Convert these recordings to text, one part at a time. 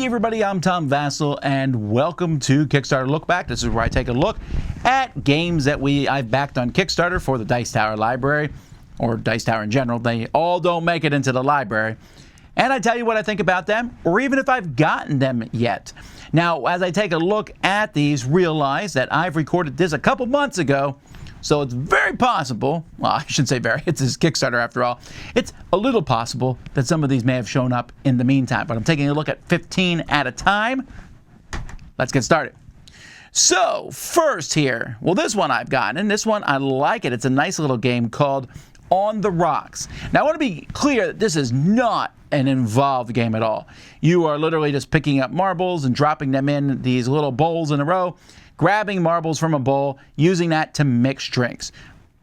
Hey everybody, I'm Tom Vasel, and welcome to Kickstarter Lookback. This is where I take a look at games that I've backed on Kickstarter for the Dice Tower library, or Dice Tower in general. They all don't make it into the library. And I tell you what I think about them, or even if I've gotten them yet. Now, as I take a look at these, realize that I've recorded this a couple months ago, so it's very possible, well, I shouldn't say very, it's this Kickstarter after all, it's a little possible that some of these may have shown up in the meantime, but I'm taking a look at 15 at a time. Let's get started. So, first here, well, this one I've gotten, and this one I like it. It's a nice little game called On the Rocks. Now, I want to be clear that this is not an involved game at all. You are literally just picking up marbles and dropping them in these little bowls in a row, grabbing marbles from a bowl, using that to mix drinks.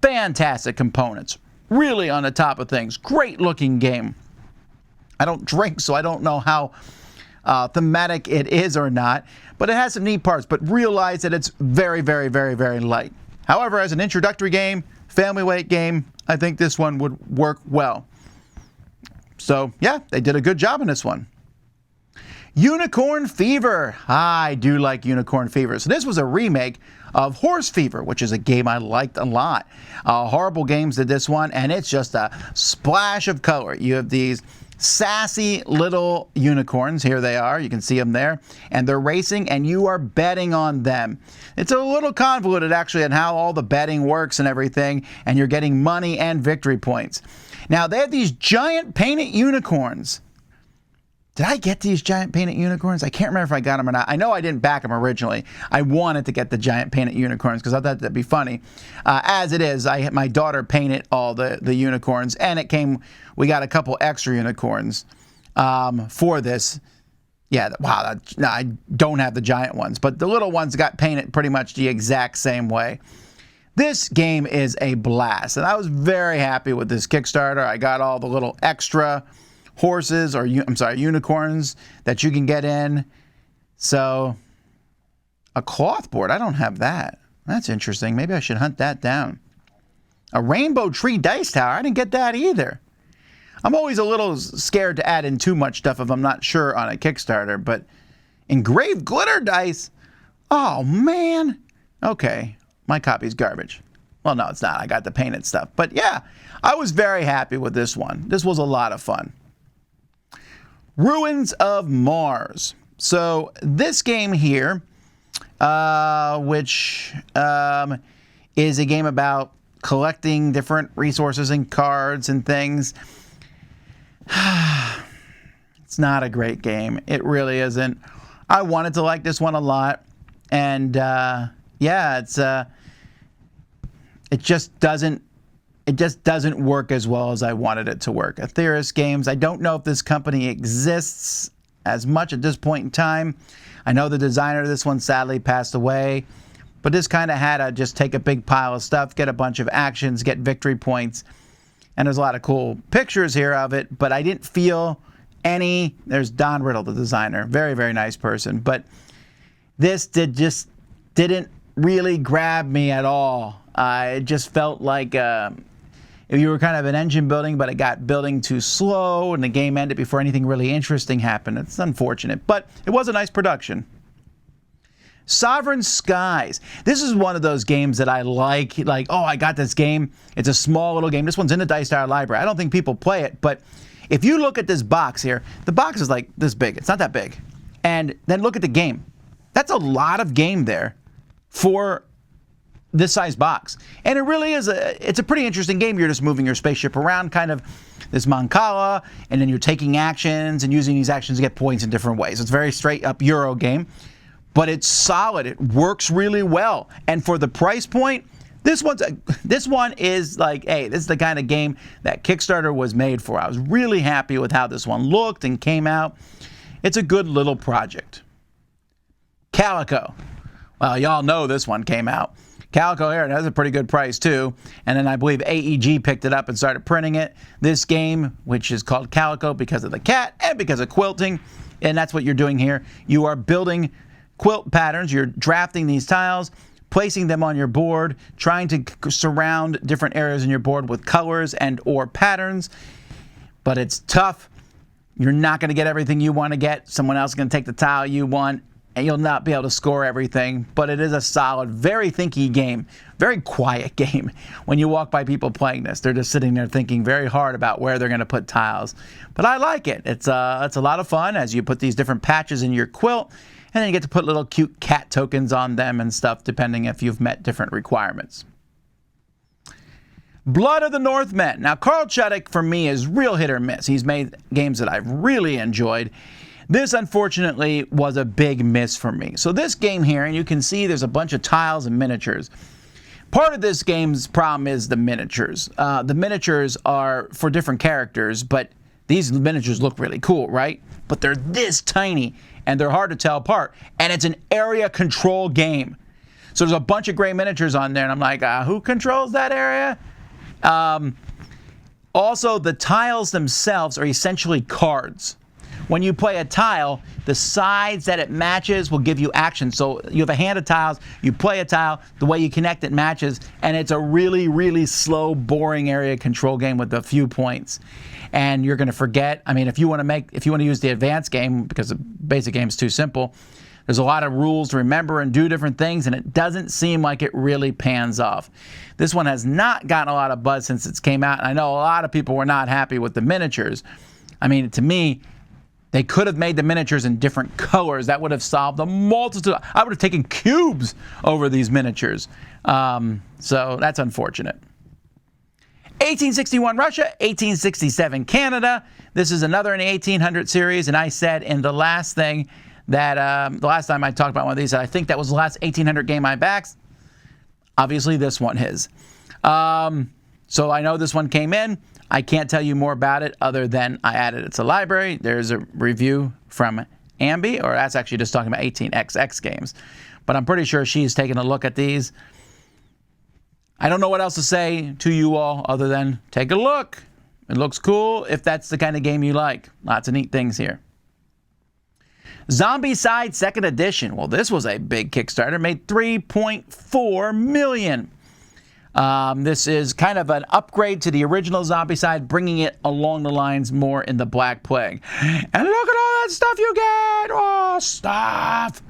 Fantastic components. Really on the top of things. Great looking game. I don't drink, so I don't know how thematic it is or not, but it has some neat parts, but realize that it's very, very, very, very light. However, as an introductory game, family weight game, I think this one would work well. So, yeah, they did a good job in this one. Unicorn Fever. I do like Unicorn Fever. So this was a remake of Horse Fever, which is a game I liked a lot. Horrible Games did this one, and it's just a splash of color. You have these sassy little unicorns. Here they are. You can see them there. And they're racing, and you are betting on them. It's a little convoluted, actually, on how all the betting works and everything, and you're getting money and victory points. Now, they have these giant painted unicorns. Did I get these giant painted unicorns? I can't remember if I got them or not. I know I didn't back them originally. I wanted to get the giant painted unicorns because I thought that'd be funny. As it is, my daughter painted all the unicorns, and it came. We got a couple extra unicorns for this. Yeah, wow. No, I don't have the giant ones, but the little ones got painted pretty much the exact same way. This game is a blast, and I was very happy with this Kickstarter. I got all the little extra horses, or unicorns that you can get in. So, a cloth board, I don't have that. That's interesting. Maybe I should hunt that down. A rainbow tree dice tower, I didn't get that either. I'm always a little scared to add in too much stuff if I'm not sure on a Kickstarter, but engraved glitter dice, oh man. Okay, my copy's garbage. Well, no, it's not. I got the painted stuff. But yeah, I was very happy with this one. This was a lot of fun. Ruins of Mars. So this game here, which is a game about collecting different resources and cards and things. It's not a great game. It really isn't. I wanted to like this one a lot, and yeah, it just doesn't work as well as I wanted it to work. Arkeis Games, I don't know if this company exists as much at this point in time. I know the designer of this one sadly passed away, but this kind of had to just take a big pile of stuff, get a bunch of actions, get victory points, and there's a lot of cool pictures here of it, but I didn't feel any. There's Don Riddle, the designer, very, very nice person, but this just didn't really grab me at all. It just felt like if you were kind of an engine building, but it got building too slow, and the game ended before anything really interesting happened. It's unfortunate, but it was a nice production. Sovereign Skies. This is one of those games that I like, oh, I got this game. It's a small little game. This one's in the Dice Tower library. I don't think people play it, but if you look at this box here, the box is like this big. It's not that big. And then look at the game. That's a lot of game there for this size box. And it really is it's a pretty interesting game. You're just moving your spaceship around, kind of this Mancala, and then you're taking actions and using these actions to get points in different ways. It's a very straight up Euro game, but it's solid. It works really well. And for the price point, this one is like, hey, this is the kind of game that Kickstarter was made for. I was really happy with how this one looked and came out. It's a good little project. Calico. Well, y'all know this one came out. Calico here, it has a pretty good price too. And then I believe AEG picked it up and started printing it. This game, which is called Calico because of the cat and because of quilting, and that's what you're doing here. You are building quilt patterns. You're drafting these tiles, placing them on your board, trying to surround different areas in your board with colors and or patterns. But it's tough. You're not going to get everything you want to get. Someone else is going to take the tile you want, and you'll not be able to score everything. But it is a solid, very thinky game, very quiet game. When you walk by people playing this, they're just sitting there thinking very hard about where they're going to put tiles. But I like it. It's a lot of fun as you put these different patches in your quilt, and then you get to put little cute cat tokens on them and stuff, depending if you've met different requirements. Blood of the Northmen. Now, Carl Chudik, for me, is real hit or miss. He's made games that I've really enjoyed. This, unfortunately, was a big miss for me. So this game here, and you can see there's a bunch of tiles and miniatures. Part of this game's problem is the miniatures. The miniatures are for different characters, but these miniatures look really cool, right? But they're this tiny, and they're hard to tell apart. And it's an area control game. So there's a bunch of gray miniatures on there, and I'm like, who controls that area? Also, the tiles themselves are essentially cards. When you play a tile, the sides that it matches will give you action. So you have a hand of tiles, you play a tile, the way you connect it matches, and it's a really, really slow, boring area control game with a few points. And you're going to forget. I mean, if you want to use the advanced game, because the basic game is too simple, there's a lot of rules to remember and do different things, and it doesn't seem like it really pans off. This one has not gotten a lot of buzz since it came out, and I know a lot of people were not happy with the miniatures. I mean, to me, they could have made the miniatures in different colors. That would have solved a multitude. I would have taken cubes over these miniatures. So that's unfortunate. 1861 Russia, 1867 Canada. This is another in the 1800 series, and I said in the last thing that the last time I talked about one of these, I think that was the last 1800 game I backed. Obviously, this one is. So I know this one came in. I can't tell you more about it other than I added it to the library. There's a review from Ambi, or that's actually just talking about 18XX games. But I'm pretty sure she's taken a look at these. I don't know what else to say to you all other than take a look. It looks cool if that's the kind of game you like. Lots of neat things here. Zombicide 2nd Edition. Well, this was a big Kickstarter. Made $3.4 million. This is kind of an upgrade to the original Zombicide, bringing it along the lines more in the Black Plague. And look at all that stuff you get! Oh, stuff!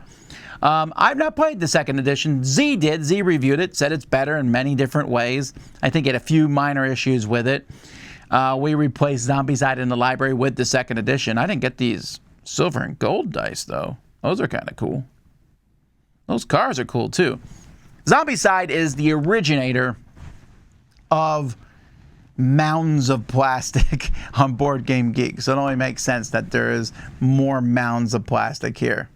I've not played the 2nd Edition. Z did. Z reviewed it, said it's better in many different ways. I think it had a few minor issues with it. We replaced Zombicide in the library with the 2nd Edition. I didn't get these silver and gold dice, though. Those are kind of cool. Those cars are cool, too. Zombicide is the originator of mounds of plastic on Board Game Geek. So it only makes sense that there is more mounds of plastic here.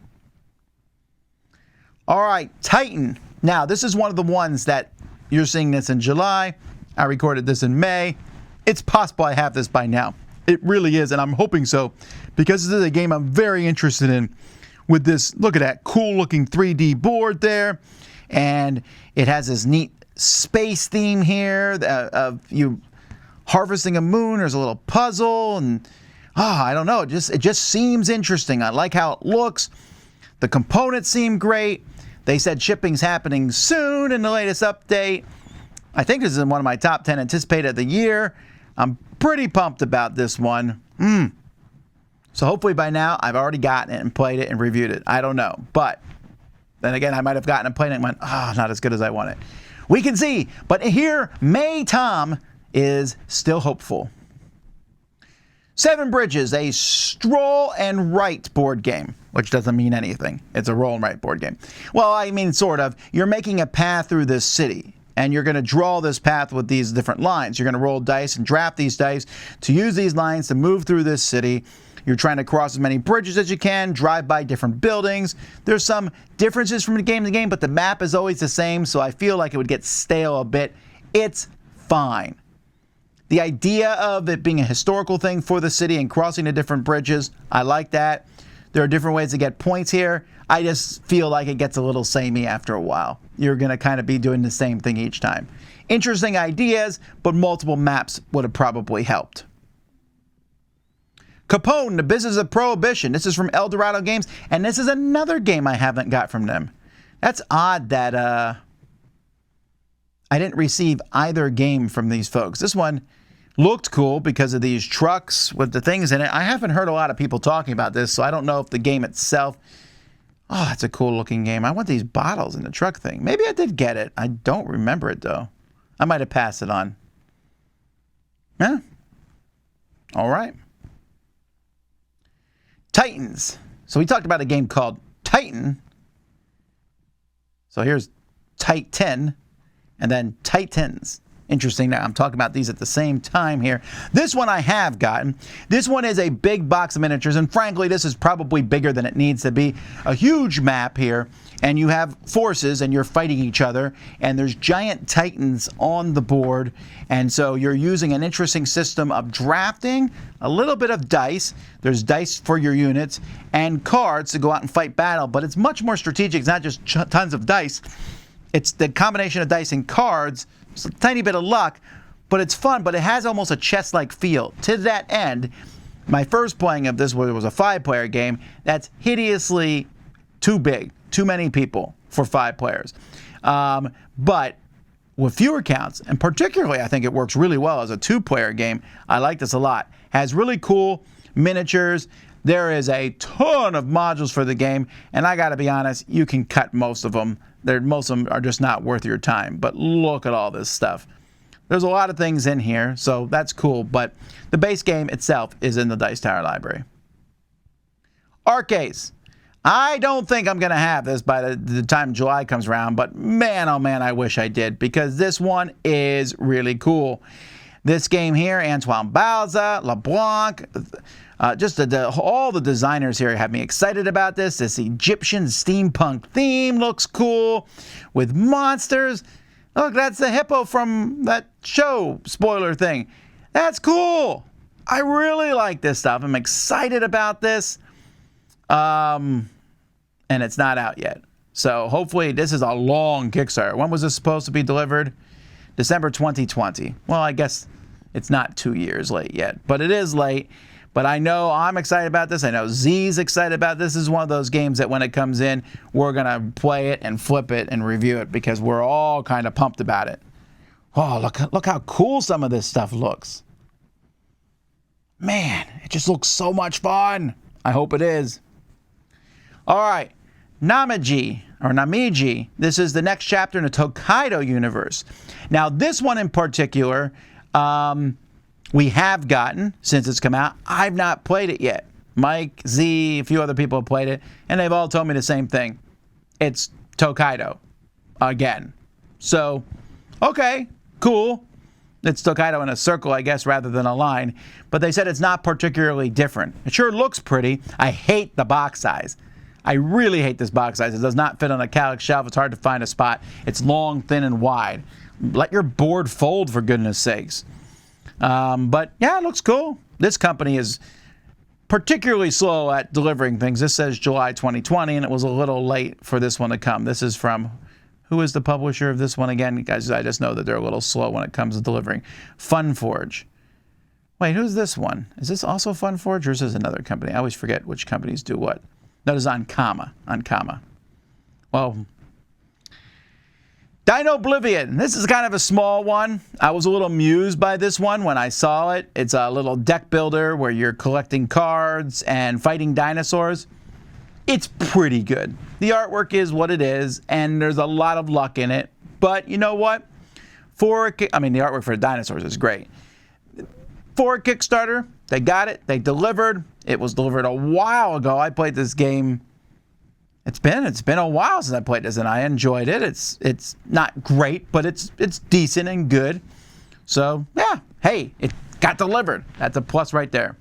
All right, Titan. Now, this is one of the ones that you're seeing this in July. I recorded this in May. It's possible I have this by now. It really is, and I'm hoping so, because this is a game I'm very interested in with this, look at that, cool-looking 3D board there. And it has this neat space theme here of you harvesting a moon. There's a little puzzle, and I don't know. It just seems interesting. I like how it looks. The components seem great. They said shipping's happening soon in the latest update. I think this is one of my top 10 anticipated of the year. I'm pretty pumped about this one. So hopefully by now I've already gotten it and played it and reviewed it. I don't know, but then again, I might have gotten a plane and went, not as good as I want it. We can see. But here, May Tom is still hopeful. Seven Bridges, a stroll and write board game, which doesn't mean anything. It's a roll and write board game. Well, I mean, sort of. You're making a path through this city, and you're going to draw this path with these different lines. You're going to roll dice and draft these dice to use these lines to move through this city. You're trying to cross as many bridges as you can, drive by different buildings. There's some differences from game to game, but the map is always the same, so I feel like it would get stale a bit. It's fine. The idea of it being a historical thing for the city and crossing the different bridges, I like that. There are different ways to get points here. I just feel like it gets a little samey after a while. You're going to kind of be doing the same thing each time. Interesting ideas, but multiple maps would have probably helped. Capone, the Business of Prohibition. This is from El Dorado Games, and this is another game I haven't got from them. That's odd that I didn't receive either game from these folks. This one Looked cool because of these trucks with the things in it. I haven't heard a lot of people talking about this, so I don't know if the game itself... Oh, that's a cool looking game. I want these bottles in the truck thing. Maybe I did get it. I don't remember it, though. I might have passed it on. Yeah. All right. Titans. So we talked about a game called Titan. So here's Titan and then Titans. Interesting that I'm talking about these at the same time here. This one I have gotten. This one is a big box of miniatures, and frankly, this is probably bigger than it needs to be. A huge map here, and you have forces, and you're fighting each other, and there's giant titans on the board, and so you're using an interesting system of drafting, a little bit of dice. There's dice for your units, and cards to go out and fight battle, but it's much more strategic. It's not just tons of dice. It's the combination of dice and cards. It's a tiny bit of luck, but it's fun, but it has almost a chess-like feel. To that end, my first playing of this was a 5-player game. That's hideously too big, too many people for 5 players. But with fewer counts, and particularly I think it works really well as a 2-player game. I like this a lot. Has really cool miniatures. There is a ton of modules for the game, and I gotta be honest, you can cut most of them. Most of them are just not worth your time, but look at all this stuff. There's a lot of things in here, so that's cool, but the base game itself is in the Dice Tower library. Arkeis. I don't think I'm going to have this by the time July comes around, but man, oh man, I wish I did, because this one is really cool. This game here, Antoine Balza, LeBlanc, just all the designers here have me excited about this. This Egyptian steampunk theme looks cool with monsters. Look, that's the hippo from that show spoiler thing. That's cool. I really like this stuff. I'm excited about this. And it's not out yet. So hopefully this is a long Kickstarter. When was this supposed to be delivered? December 2020. Well, I guess it's not 2 years late yet, but it is late. But I know I'm excited about this. I know Z's excited about this. This is one of those games that when it comes in, we're going to play it and flip it and review it because we're all kind of pumped about it. Oh, look how cool some of this stuff looks. Man, it just looks so much fun. I hope it is. All right, Namiji. This is the next chapter in the Tokaido universe. Now, this one in particular, we have gotten since it's come out. I've not played it yet. Mike, Z, a few other people have played it, and they've all told me the same thing. It's Tokaido again. So, okay, cool. It's Tokaido in a circle, I guess, rather than a line. But they said it's not particularly different. It sure looks pretty. I hate the box size. I really hate this box size. It does not fit on a Calico shelf. It's hard to find a spot. It's long, thin, and wide. Let your board fold, for goodness sakes. But yeah, it looks cool. This company is particularly slow at delivering things. This says July 2020, and it was a little late for this one to come. This is from, who is the publisher of this one again? Guys, I just know that they're a little slow when it comes to delivering. Funforge. Wait, who's this one? Is this also Funforge, or is this another company? I always forget which companies do what. That is Ankama. Well, Dine Oblivion. This is kind of a small one. I was a little amused by this one when I saw it. It's a little deck builder where you're collecting cards and fighting dinosaurs. It's pretty good. The artwork is what it is, and there's a lot of luck in it. But you know what? The artwork for the dinosaurs is great. For a Kickstarter, they got it. They delivered. It was delivered a while ago. I played this game. It's been a while since I played this, and I enjoyed it. It's not great, but it's decent and good. So yeah, hey, it got delivered. That's a plus right there.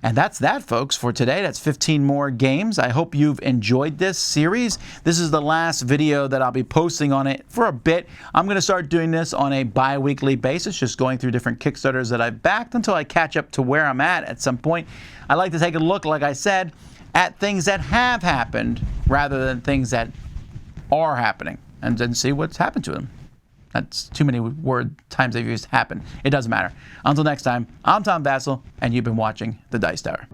And that's that, folks, for today. That's 15 more games. I hope you've enjoyed this series. This is the last video that I'll be posting on it for a bit. I'm going to start doing this on a bi-weekly basis, just going through different Kickstarters that I've backed until I catch up to where I'm at some point. I like to take a look, like I said, at things that have happened rather than things that are happening, and then see what's happened to them. That's too many times I've used happen. It doesn't matter. Until next time, I'm Tom Vasel, and you've been watching The Dice Tower.